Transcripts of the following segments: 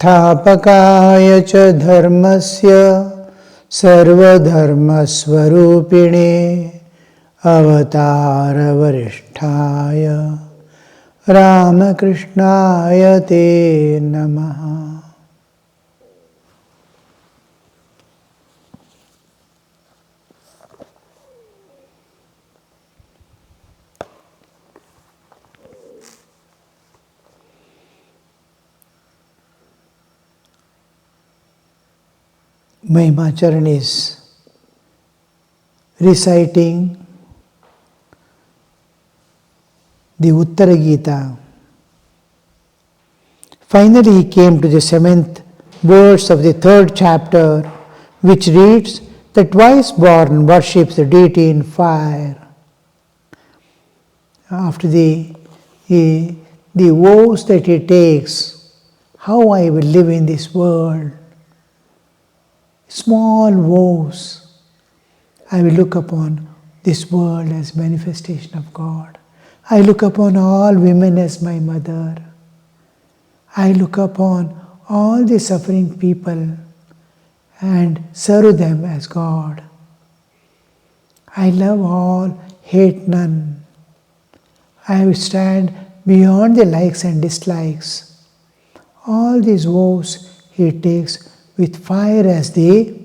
स्थापकाय च धर्मस्य सर्वधर्मस्वरूपिणे अवतारवरिष्ठाय रामकृष्णाय ते नमः। Mahimacharan is reciting the Uttara Gita. Finally, he came to the 7th verse of the 3rd chapter, which reads, "The twice-born worships the deity in fire." After the vows that he takes, how I will live in this world. Small vows. I will look upon this world as manifestation of God. I look upon all women as my mother. I look upon all the suffering people and serve them as God. I love all, hate none. I will stand beyond the likes and dislikes. All these vows he takes with fire as the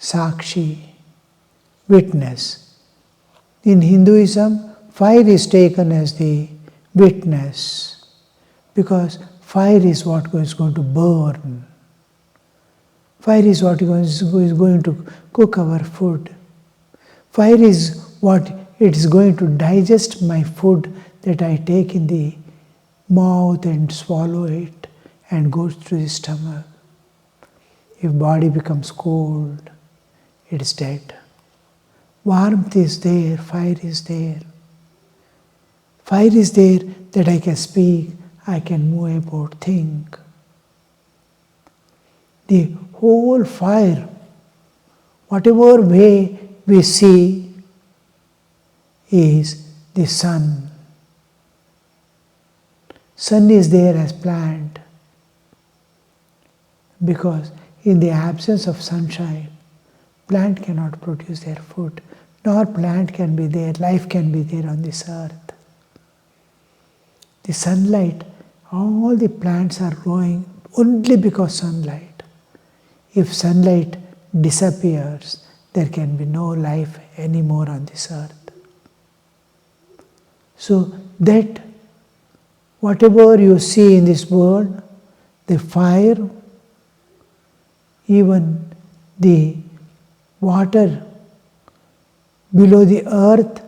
Sakshi, witness. In Hinduism, fire is taken as the witness because fire is what is going to burn. Fire is what is going to cook our food. Fire is what it is going to digest my food that I take in the mouth and swallow it and goes through the stomach. If body becomes cold, it is dead. Warmth is there, fire is there. Fire is there that I can speak, I can move about, think. The whole fire, whatever way we see, is the sun. Sun is there as plant because in the absence of sunshine, plant cannot produce their food, nor plant can be there, life can be there on this earth. The sunlight, all the plants are growing only because sunlight. If sunlight disappears, there can be no life anymore on this earth. So that whatever you see in this world, the fire, even the water below the earth,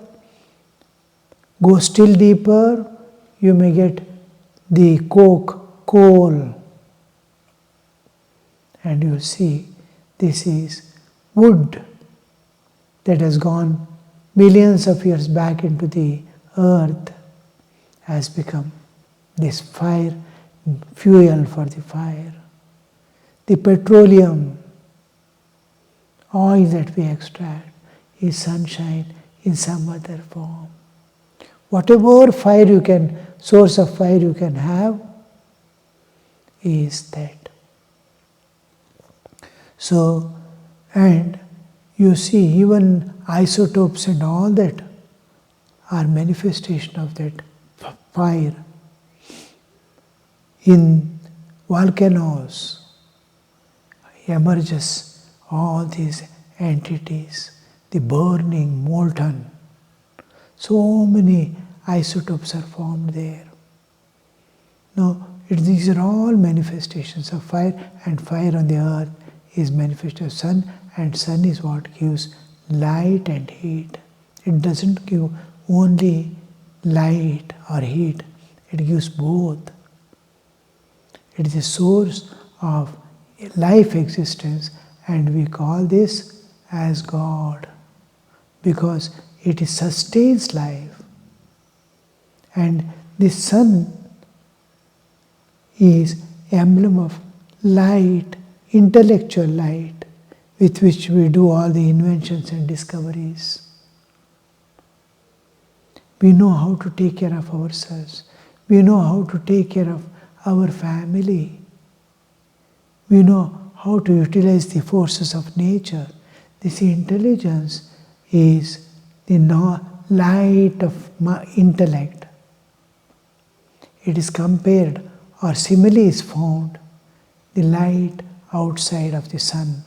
go still deeper, you may get the coal. And you see, this is wood that has gone millions of years back into the earth, has become this fire, fuel for the fire. The petroleum, oil that we extract, is sunshine in some other form. Whatever fire you can, source of fire you can have, is that. So, and you see even isotopes and all that are manifestation of that fire. In volcanoes emerges all these entities, the burning, molten. So many isotopes are formed there. Now, these are all manifestations of fire, and fire on the earth is manifestation of sun, and sun is what gives light and heat. It doesn't give only light or heat, it gives both. It is a source of life existence, and we call this as God because it sustains life. And the sun is emblem of light, intellectual light, with which we do all the inventions and discoveries. We know how to take care of ourselves. We know how to take care of our family. We know how to utilize the forces of nature. This intelligence is the light of intellect. It is compared, or simile is found, the light outside of the sun.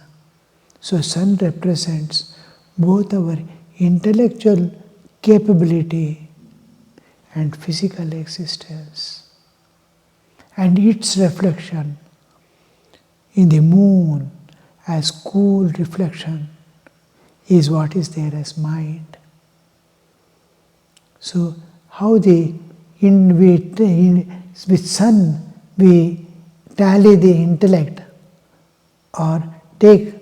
So sun represents both our intellectual capability and physical existence. And its reflection in the moon as cool reflection is what is there as mind. So how with sun we tally the intellect or take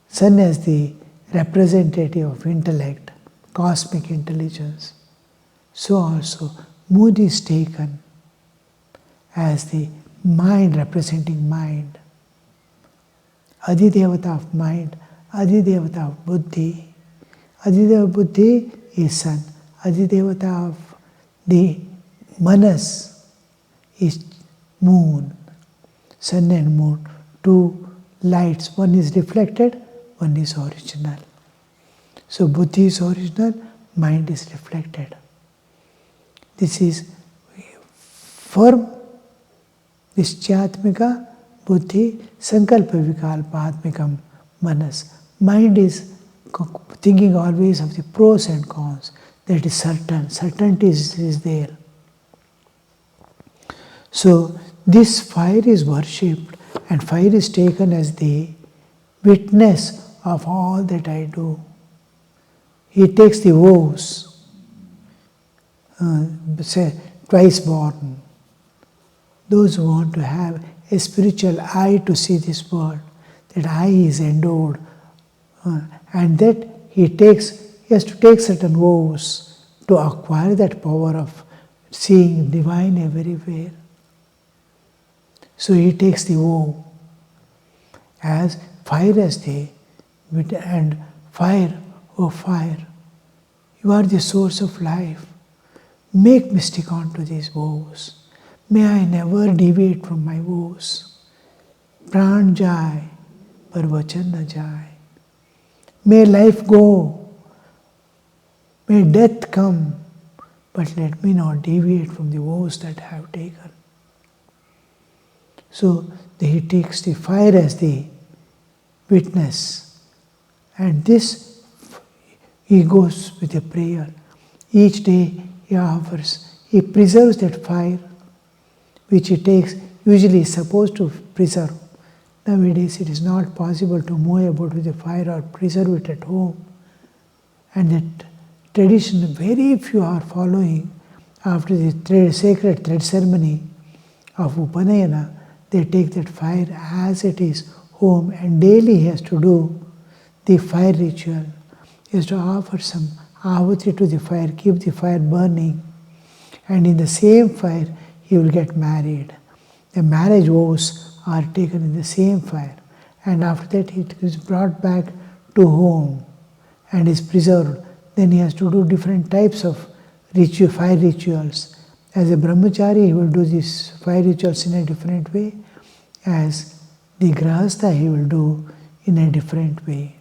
sun as the representative of intellect, cosmic intelligence. So also moon is taken as the mind representing mind. Adidevata of mind, Adidevata of buddhi. Adideva buddhi is sun. Adidevata of the manas is moon. Sun and moon, two lights. One is reflected, one is original. So buddhi is original, mind is reflected. This is firm, Nischyatmika buddhi, sankalpa vikalpatmikam manas. Mind is thinking always of the pros and cons. That is certain. Certainty is there. So this fire is worshipped, and fire is taken as the witness of all that I do. He takes the vows, say twice born. Those who want to have a spiritual eye to see this world, that eye is endowed, and that he has to take certain vows to acquire that power of seeing divine everywhere. So he takes the vow as fire as the and fire, oh fire, you are the source of life. Make me stick on to these vows. May I never deviate from my vows. Pran jai, par vachan na jai. May life go, may death come, but let me not deviate from the vows that I have taken. So he takes the fire as the witness, and this he goes with a prayer. Each day he offers, he preserves that fire which he takes, usually is supposed to preserve. Nowadays it is not possible to move about with the fire or preserve it at home. And that tradition, very few are following. After the sacred thread ceremony of Upanayana, they take that fire as it is home, and daily he has to do the fire ritual. He has to offer some ahuti to the fire, keep the fire burning, and in the same fire he will get married. The marriage vows are taken in the same fire, and after that it is brought back to home and is preserved. Then he has to do different types of fire rituals. As a brahmachari, he will do these fire rituals in a different way. As the grahastha, he will do in a different way.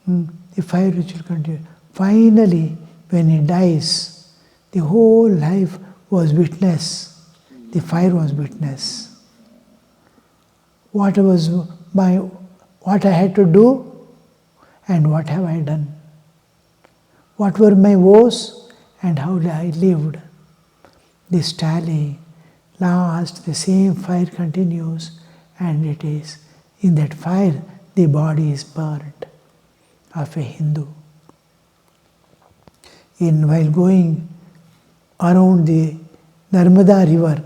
The fire ritual continues. Finally, when he dies, the whole life was witness. The fire was witness. What I had to do, and what have I done? What were my woes, and how I lived? This tally, last the same fire continues, and it is in that fire the body is burnt of a Hindu. While going around the Narmada river,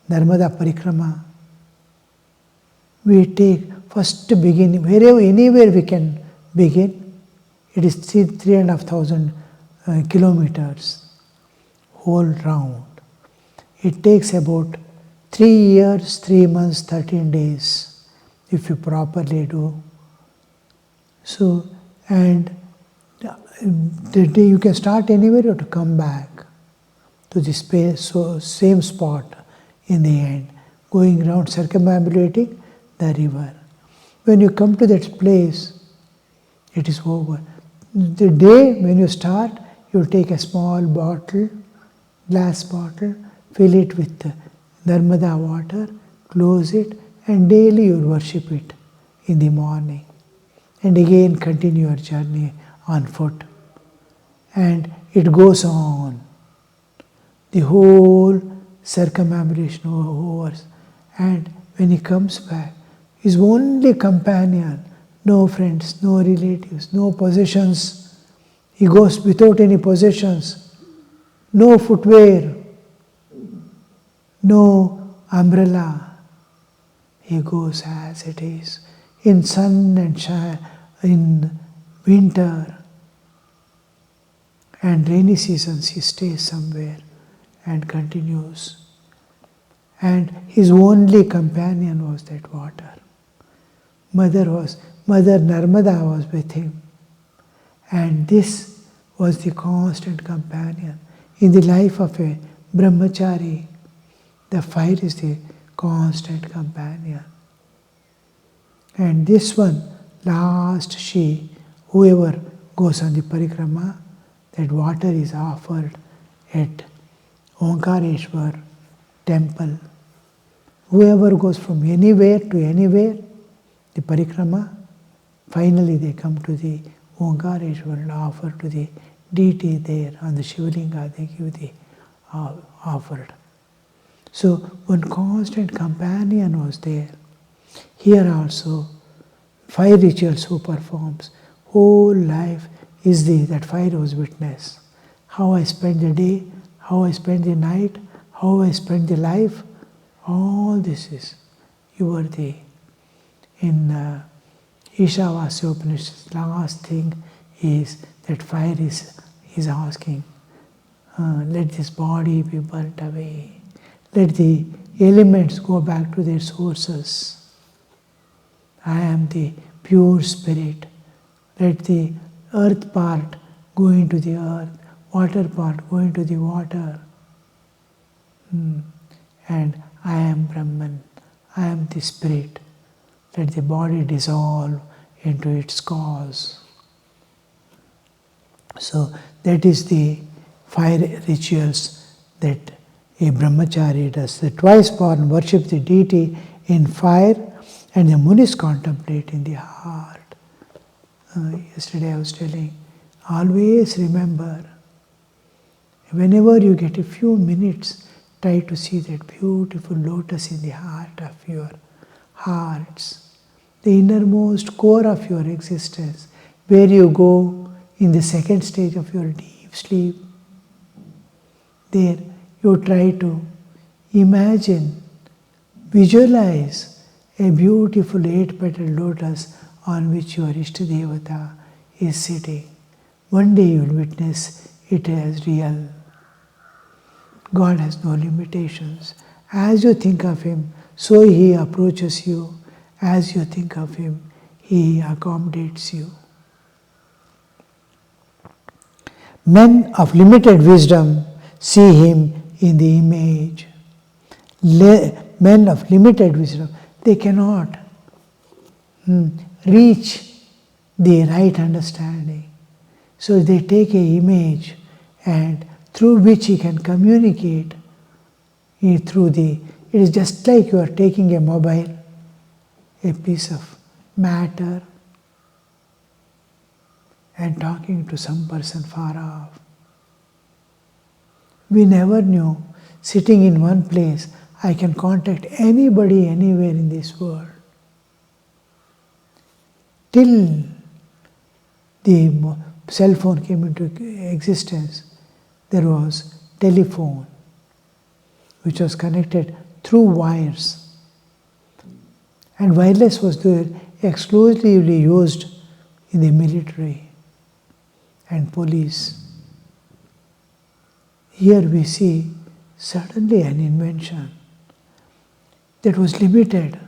Narmada Parikrama, we take first begin, anywhere we can begin. It is 3,500 kilometers, whole round. It takes about 3 years, 3 months, 13 days, if you properly do. So, and the day you can start anywhere or to come back to the space, so same spot. in the end, going around circumambulating the river. When you come to that place, it is over. The day when you start, you take a small bottle, glass bottle, fill it with Narmada water, close it, and daily you worship it in the morning. And again continue your journey on foot. And it goes on. The whole circumambulation overs. And when he comes back, his only companion, no friends, no relatives, no possessions. He goes without any possessions, no footwear, no umbrella. He goes as it is, in sun and shine, in winter and rainy seasons he stays somewhere and continues. And his only companion was that water. Mother Narmada was with him. And this was the constant companion. In the life of a brahmachari, the fire is the constant companion. And this one, last whoever goes on the parikrama, that water is offered at Omkareshwar temple. Whoever goes from anywhere to anywhere, the parikrama, finally they come to the Omkareshwar and offer to the deity there on the Shivalinga, they give the offered. So one constant companion was there. Here also, 5 rituals who performs, whole life is that fire was witness. How I spend the day, how I spend the night, how I spend the life, all this is, you are the, in Ishavasya Upanishad, last thing is that fire is asking, let this body be burnt away. Let the elements go back to their sources. I am the pure spirit. Let the earth part go into the earth, water part go into the water. And I am Brahman. I am the spirit. Let the body dissolve into its cause. So that is the 5 rituals that a brahmachari does. The twice born worship the deity in fire, and the munis contemplate in the heart. Yesterday I was telling, always remember, whenever you get a few minutes, try to see that beautiful lotus in the heart of your hearts, the innermost core of your existence, where you go in the second stage of your deep sleep. There you try to imagine, visualize a beautiful 8-petaled lotus on which your Ishtadevata is sitting. One day you will witness it as real. God has no limitations. As you think of Him, so He approaches you. As you think of Him, He accommodates you. Men of limited wisdom see Him in the image. Men of limited wisdom, they cannot reach the right understanding. So they take an image, and through which he can communicate it is just like you are taking a mobile, a piece of matter, and talking to some person far off. We never knew, sitting in one place, I can contact anybody anywhere in this world. Till the cell phone came into existence, there was telephone, which was connected through wires. And wireless was there exclusively used in the military and police. Here we see suddenly an invention that was limited.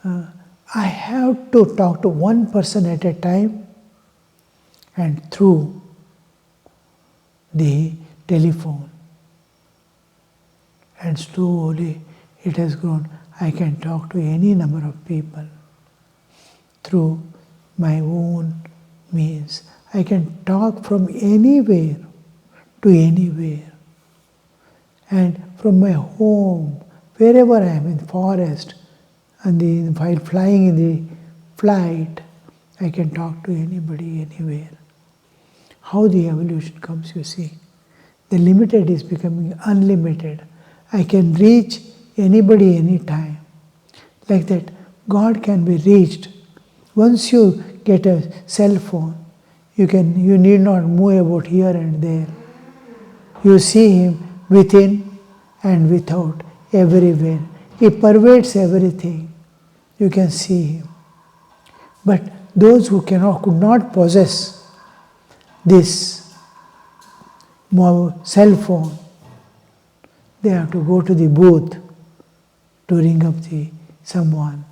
I have to talk to one person at a time, and through the telephone. and slowly it has grown. I can talk to any number of people through my own means. I can talk from anywhere to anywhere. And from my home, wherever I am, in the forest, and while flying in the flight, I can talk to anybody, anywhere. How the evolution comes, you see. The limited is becoming unlimited. I can reach anybody, anytime. Like that, God can be reached. Once you get a cell phone, you need not move about here and there. You see Him within and without, everywhere. He pervades everything. You can see Him. But those who could not possess this cell phone, they have to go to the booth to ring up someone.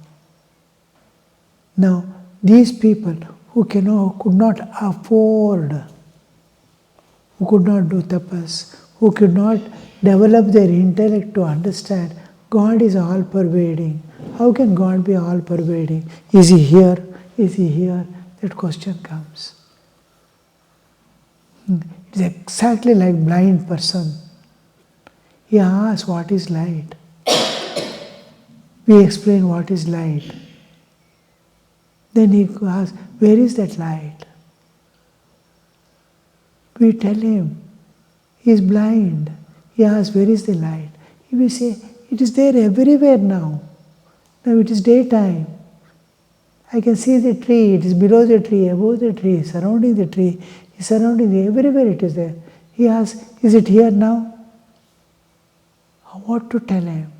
Now, these people who could not afford, who could not do tapas, who could not develop their intellect to understand God is all-pervading. How can God be all-pervading? Is He here? Is He here? That question comes. It's exactly like blind person. He asks, what is light? We explain what is light. Then he asks, where is that light? We tell him, he is blind. He asks, where is the light? We say, it is there everywhere now. Now it is daytime. I can see the tree, it is below the tree, above the tree, surrounding the tree, everywhere it is there. He asks, is it here now? What to tell him?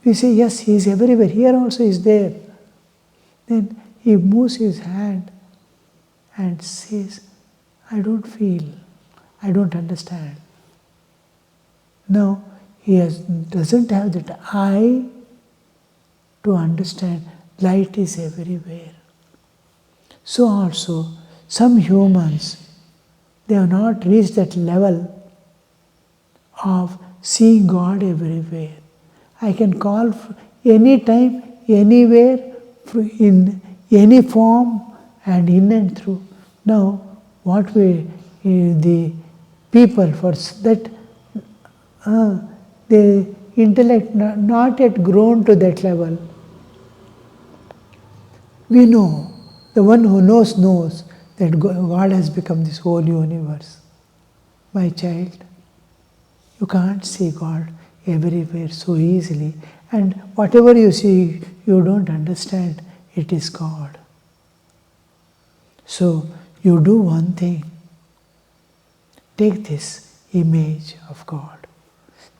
We say, yes, he is everywhere, here also is there. Then he moves his hand and says, I don't feel, I don't understand. Now, he doesn't have that eye to understand light is everywhere. So also, some humans, they have not reached that level of seeing God everywhere. I can call anytime, anywhere, in any form and in and through. Now, the people for that, the intellect not yet grown to that level. We know, the one who knows that God has become this whole universe. My child, you can't see God everywhere so easily, and whatever you see, you don't understand it is God. So you do one thing. Take this image of God.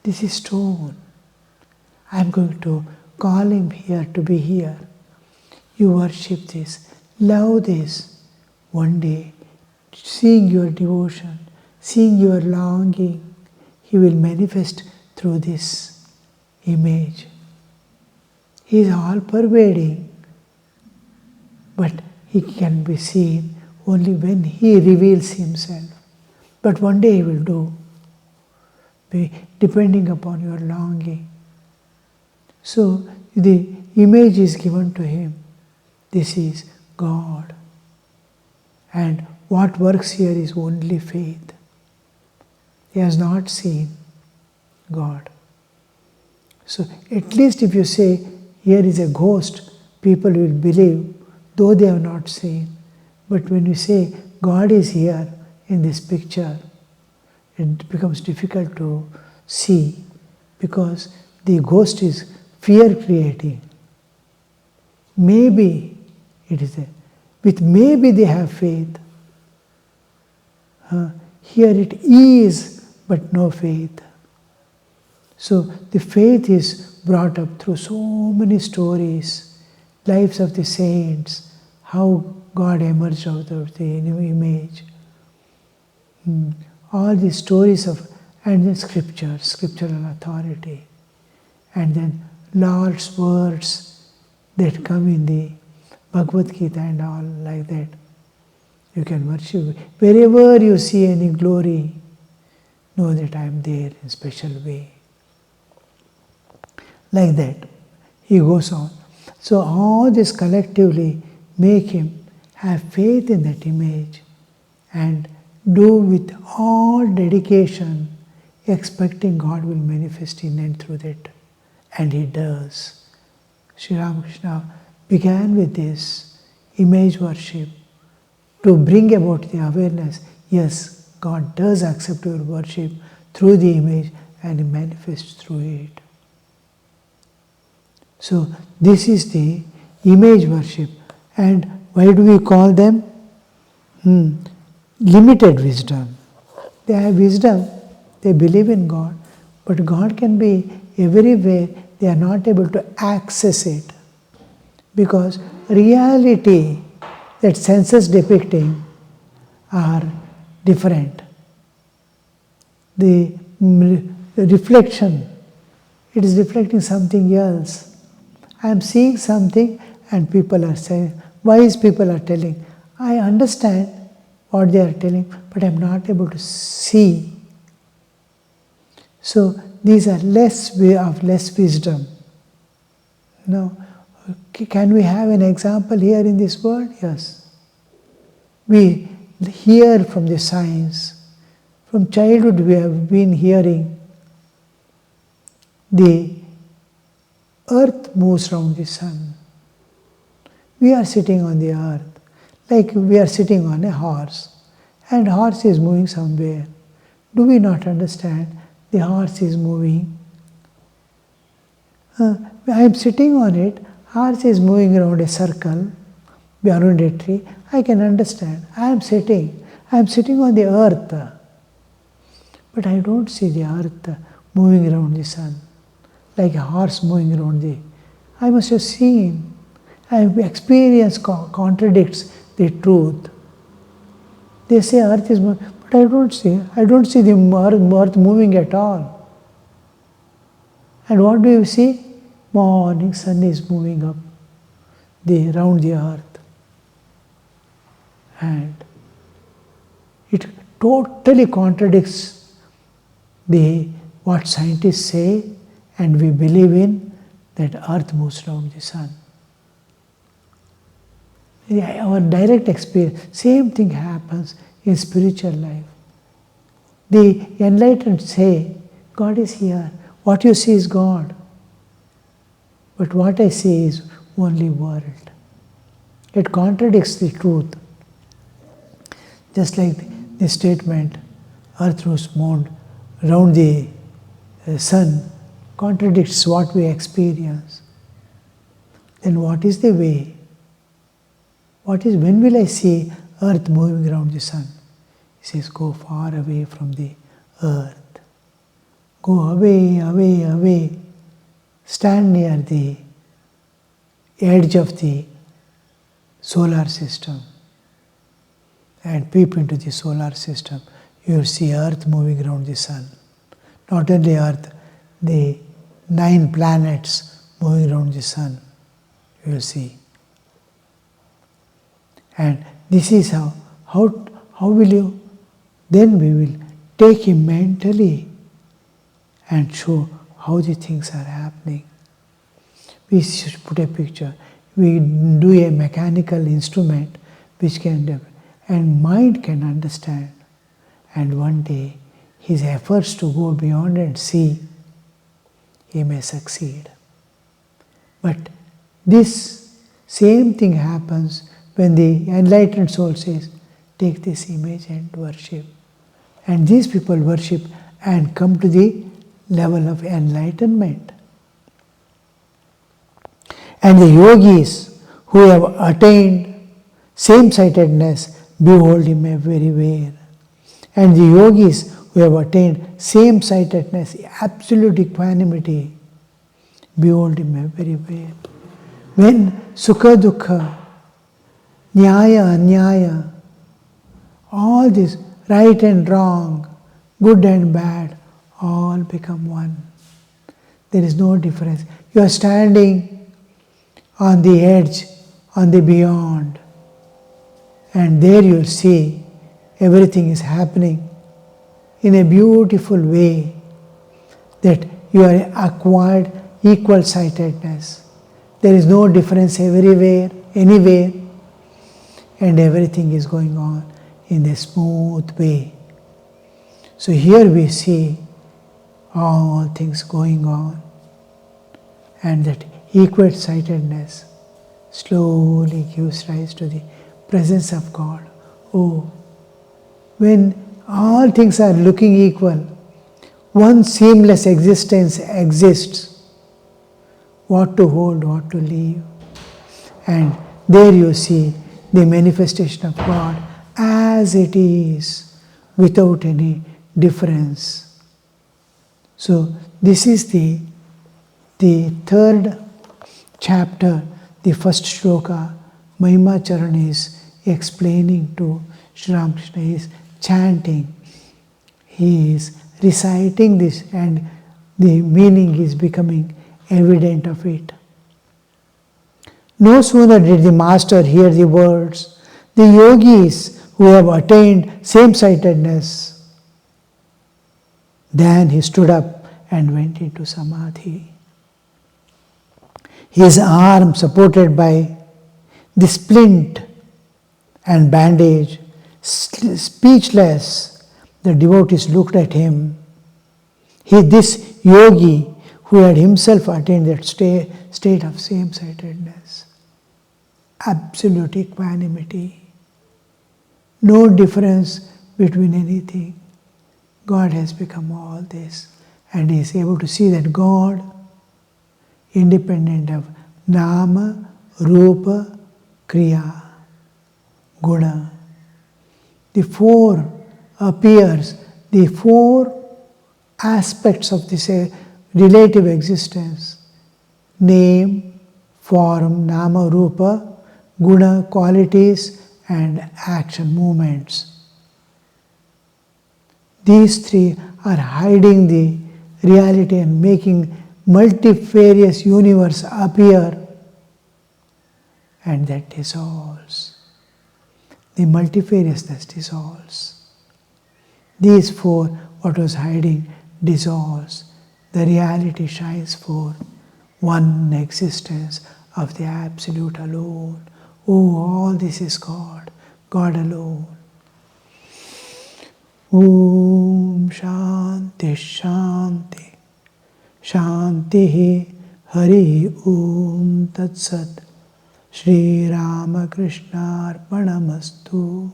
This is stone. I am going to call him here to be here. You worship this, love this. One day, seeing your devotion, seeing your longing, he will manifest through this image. He is all-pervading, but he can be seen only when he reveals himself. But one day he will do, depending upon your longing. So the image is given to him. This is God. And what works here is only faith. He has not seen God. So at least if you say, here is a ghost, people will believe, though they have not seen. But when you say, God is here in this picture, it becomes difficult to see, because the ghost is fear-creating. Maybe it is there. With maybe they have faith. Here it is, but no faith. So the faith is brought up through so many stories, lives of the saints, how God emerged out of the image. All the stories and then scriptural authority. And then Lord's words that come in the Bhagavad Gita and all like that. You can worship. Wherever you see any glory, know that I am there in special way. Like that. He goes on. So all this collectively make him have faith in that image and do with all dedication, expecting God will manifest in and through that. And He does. Sri Ramakrishna began with this image worship to bring about the awareness, yes, God does accept your worship through the image and He manifests through it. So this is the image worship. And why do we call them? Limited wisdom. They have wisdom, they believe in God, but God can be everywhere, they are not able to access it. Because reality that senses depicting are different. The reflection, it is reflecting something else. I am seeing something and people are saying, wise people are telling, I understand what they are telling, but I am not able to see. So these are less wisdom. No. Can we have an example here in this world? Yes. We hear from the science. From childhood we have been hearing the earth moves around the sun. We are sitting on the earth, like we are sitting on a horse, and horse is moving somewhere. Do we not understand the horse is moving? I am sitting on it, horse is moving around a circle, around a tree. I can understand. I am sitting on the earth, but I don't see the earth moving around the sun, like a horse moving around the. I must have seen. Experience contradicts the truth. They say earth is moving, but I don't see. I don't see the earth moving at all. And what do you see? Morning sun is moving up around the earth. And it totally contradicts what scientists say and we believe in, that earth moves around the sun. Our direct experience, same thing happens in spiritual life. The enlightened say, God is here. What you see is God. But what I see is only world. It contradicts the truth. Just like the statement, earth moves around the sun, contradicts what we experience. Then what is the way? When will I see earth moving around the sun? He says, go far away from the earth. Go away, away, away. Stand near the edge of the solar system and peep into the solar system. You will see earth moving around the sun. Not only earth, the 9 planets moving around the sun. You will see. And this is how will you, then we will take him mentally and show how the things are happening. We should put a picture. We do a mechanical instrument which can, and mind can understand. And one day, his efforts to go beyond and see, he may succeed. But this same thing happens when the enlightened soul says, take this image and worship. And these people worship and come to the level of enlightenment. And the yogis who have attained same-sightedness, behold him everywhere. And the yogis who have attained same-sightedness, absolute equanimity, behold him everywhere. When sukha dukkha, nyaya anyaya, all this right and wrong, good and bad, all become one. There is no difference. You are standing on the edge, on the beyond, and there you will see everything is happening in a beautiful way that you are acquired equal sightedness. There is no difference everywhere, anywhere, and everything is going on in a smooth way. So here we see all things going on, and that equal sightedness slowly gives rise to the presence of God. Oh, when all things are looking equal, one seamless existence exists. What to hold, what to leave. And there you see the manifestation of God as it is, without any difference. So this is the third chapter, the first shloka. Mahima Charan is explaining to Sri Ramakrishna, he is chanting, he is reciting this, and the meaning is becoming evident of it. No sooner did the master hear the words, the yogis who have attained same-sightedness, than he stood up and went into samadhi. His arm supported by the splint and bandage, speechless, the devotees looked at him. This yogi who had himself attained that state of same-sightedness, absolute equanimity, no difference between anything. God has become all this, and he is able to see that God, independent of Nama, Rupa, Kriya, Guna. The four appears, the four aspects of this relative existence: name, form, Nama, Rupa, Guna, qualities, and action, movements. These three are hiding the reality and making multifarious universe appear, and that dissolves. The multifariousness dissolves. These four, what was hiding, dissolves. The reality shines forth. One existence of the Absolute alone. Oh, all this is God, God alone. Om Shanti Shanti Shanti Hari Om Tat Sat Shri Ramakrishna Arpanamastu.